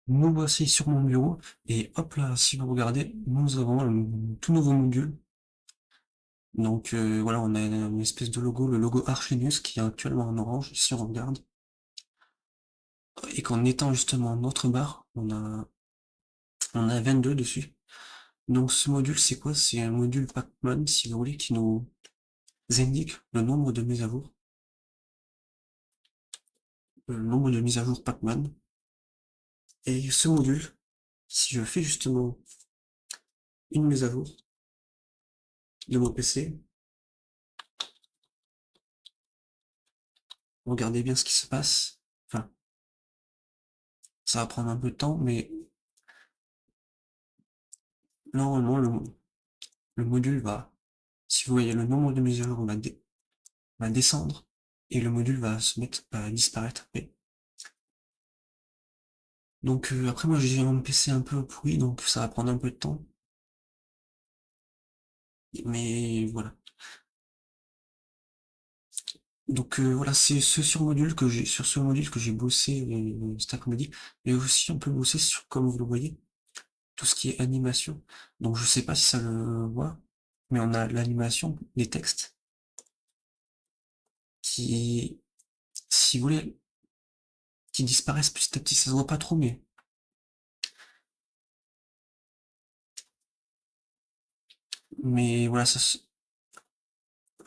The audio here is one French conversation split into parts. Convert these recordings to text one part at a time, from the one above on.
Nous voici sur mon bureau et hop là, si vous regardez, nous avons un tout nouveau module. Donc voilà, on a une espèce de logo, le logo Archlinux qui est actuellement en orange, si on regarde. Et qu'en étant justement notre barre, on a 22 dessus. Donc ce module, c'est quoi? C'est un module Pacman, si vous voulez, qui nous indique le nombre de mises à jour. Le nombre de mises à jour Pacman. Et ce module, si je fais justement une mise à jour de mon PC, regardez bien ce qui se passe. Enfin, ça va prendre un peu de temps, mais normalement, le module va, si vous voyez le nombre de mises à jour va descendre et le module va se mettre à disparaître après. Donc après moi j'ai un PC un peu pourri donc ça va prendre un peu de temps. Mais voilà. Donc voilà, c'est sur ce module que j'ai bossé cet après-midi, et aussi on peut bosser sur, comme vous le voyez, tout ce qui est animation. Donc je sais pas si ça le voit, mais on a l'animation des textes qui, si vous voulez, qui disparaissent petit à petit. Ça se voit pas trop, mais voilà, en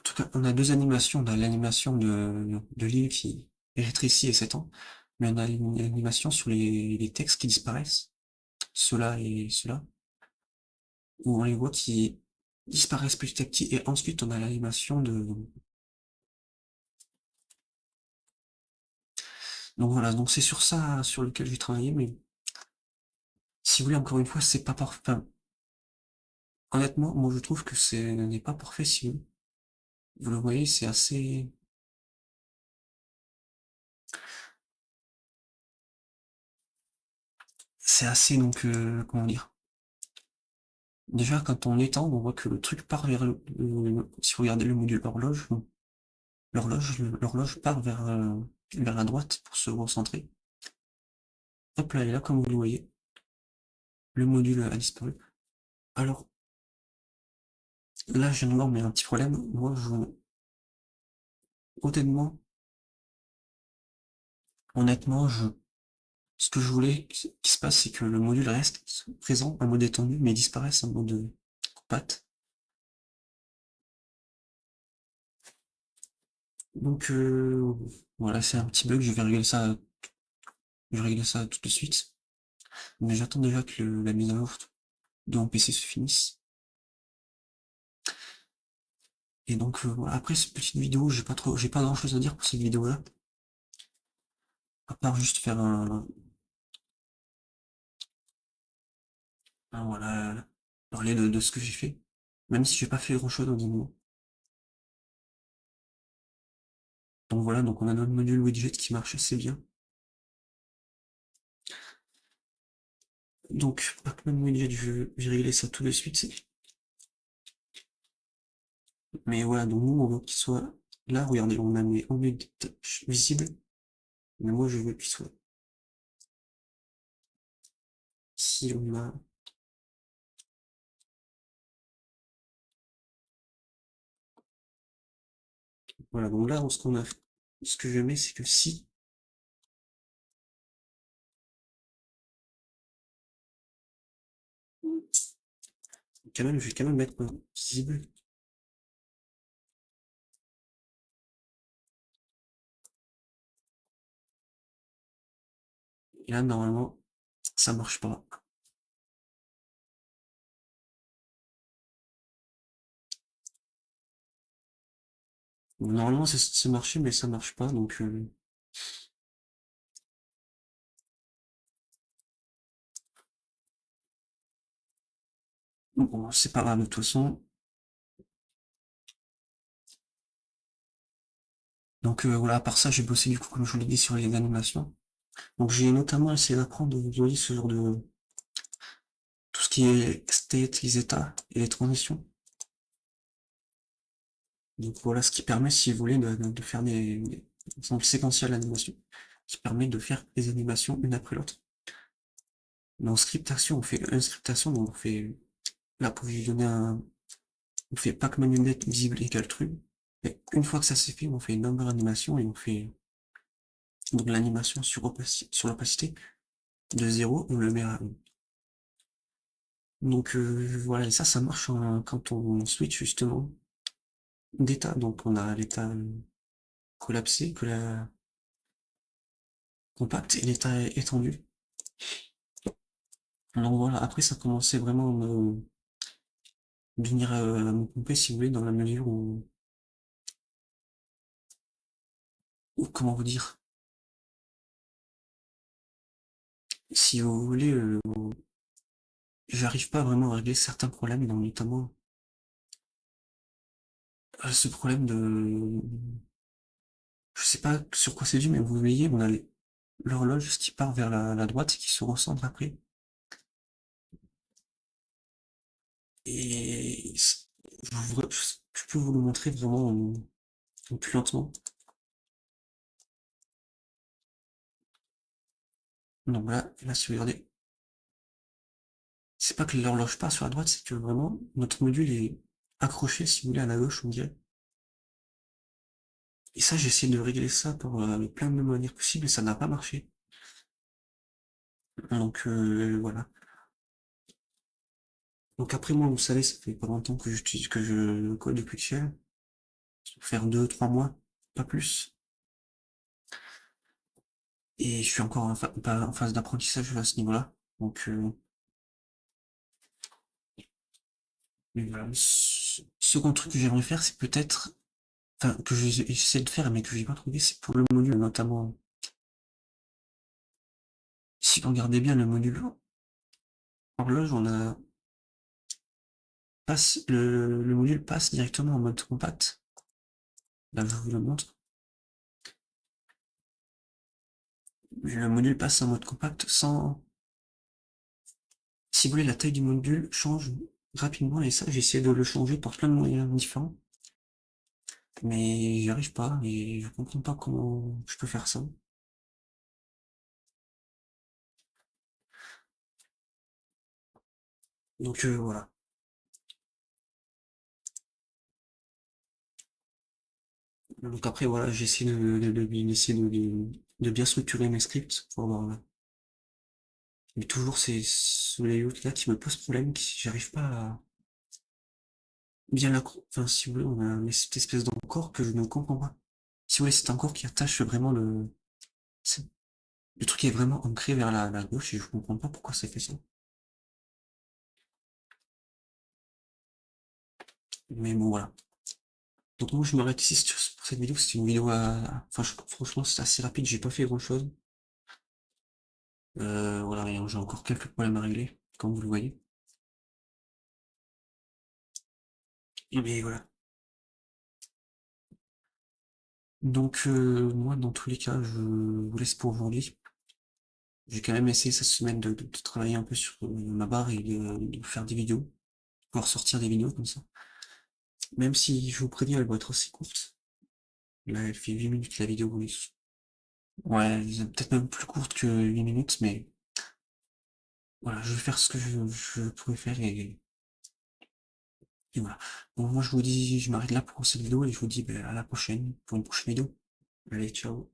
tout cas, on a deux animations. On a l'animation de l'île qui rétrécit et s'étend, mais on a une animation sur les textes qui disparaissent, ceux-là et ceux-là, où on les voit qui disparaissent petit à petit, et ensuite on a l'animation de... Donc voilà, donc c'est sur ça sur lequel j'ai travaillé, mais si vous voulez, encore une fois, c'est pas parfait. Enfin, honnêtement, moi je trouve que c'est n'est pas parfait si vous le voyez, c'est assez donc comment dire. Déjà quand on étend, on voit que le truc part vers si vous regardez le module horloge, l'horloge part vers la droite pour se recentrer. Hop là, et là, comme vous le voyez, le module a disparu. Alors là, je viens de voir, mais un petit problème. Moi, honnêtement, honnêtement, ce que je voulais qui se passe, c'est que le module reste présent en mode étendu, mais disparaisse en mode patte. Donc voilà, c'est un petit bug. Je vais régler ça tout de suite. Mais j'attends déjà que la mise à jour de mon PC se finisse. Et donc voilà, après cette petite vidéo, j'ai pas grand chose à dire pour cette vidéo-là, à part juste faire voilà, parler de ce que j'ai fait, même si j'ai pas fait grand chose au moment. Donc voilà, donc on a notre module widget qui marche assez bien. Donc Pacman widget, je vais régler ça tout de suite. Mais voilà, donc nous on veut qu'il soit là, regardez, on a mis en tâches visibles, mais moi je veux qu'il soit si on a. Voilà, donc là ce qu'on a fait, ce que je mets, c'est que si, quand même, je vais quand même mettre un visible. Et là normalement ça marche pas. Normalement c'est marché, mais ça marche pas, donc bon, c'est pas grave de toute façon. Donc voilà, à part ça, j'ai bossé du coup, comme je vous l'ai dit, sur les animations. Donc j'ai notamment essayé d'apprendre, vous voyez, ce genre de... tout ce qui est state, les états et les transitions. Donc voilà ce qui permet, si vous voulez, de faire des exemple séquentiel d'animation, qui permet de faire des animations une après l'autre. Mais en scriptation, on fait une scriptation, donc on fait, là, pour lui donner on fait pack manulette visible égale true. Et une fois que ça c'est fait, on fait une number animation et on fait, donc l'animation sur l'opacité de 0, on le met à 1. Donc, voilà, et ça marche quand on switch justement d'état. Donc, on a l'état collapsé, compact et l'état étendu. Donc voilà, après ça commençait vraiment à venir à me pomper, si vous voulez, dans la mesure où comment vous dire, si vous voulez, j'arrive pas vraiment à régler certains problèmes, donc notamment ce problème je sais pas sur quoi c'est dû, mais vous voyez, on a l'horloge qui part vers la droite et qui se recentre après. Et je peux vous le montrer vraiment plus lentement. Donc là, si vous regardez, c'est pas que l'horloge part sur la droite, c'est que vraiment, notre module est accroché, si vous voulez, à la gauche, on dirait. Et ça, j'ai essayé de régler ça avec plein de manières possibles et ça n'a pas marché. Donc voilà. Donc après moi, vous savez, ça fait pas longtemps que je code depuis Shell. Ça doit faire 2, 3 mois, pas plus. Et je suis encore pas en phase d'apprentissage à ce niveau-là. Donc voilà. Second truc que j'aimerais faire, c'est peut-être, enfin que j'essaie de faire mais que j'ai pas trouvé, c'est pour le module, notamment. Si vous regardez bien le module horloge, on a le module passe directement en mode compact. Là, je vous le montre. Le module passe en mode compact sans. Si vous voulez, la taille du module change rapidement et ça, j'ai essayé de le changer par plein de moyens différents. Mais j'y arrive pas et je comprends pas comment je peux faire ça. Donc voilà. Donc après voilà, j'essaie d'essayer de bien structurer mes scripts pour avoir. Mais toujours c'est ce layout là qui me pose problème, qui j'arrive pas à bien enfin si vous voulez, on a cette espèce d'encore que je ne comprends pas. Si vous voulez, c'est un corps qui attache vraiment c'est- le truc est vraiment ancré vers la gauche et je comprends pas pourquoi ça fait ça. Mais bon voilà. Donc moi je m'arrête ici pour cette vidéo, c'était une vidéo enfin franchement c'est assez rapide, j'ai pas fait grand chose. Voilà, et j'ai encore quelques problèmes à régler, comme vous le voyez. Mais voilà. Donc moi dans tous les cas, je vous laisse pour aujourd'hui. J'ai quand même essayé cette semaine de travailler un peu sur ma barre et de faire des vidéos, pouvoir sortir des vidéos comme ça. Même si je vous préviens, elle va être aussi courte. Là, elle fait 8 minutes la vidéo, oui. Ouais, peut-être même plus courte que 8 minutes, mais voilà, je vais faire ce que je pourrais faire et voilà. Bon, moi je vous dis, je m'arrête là pour cette vidéo et je vous dis ben, à la prochaine pour une prochaine vidéo. Allez, ciao.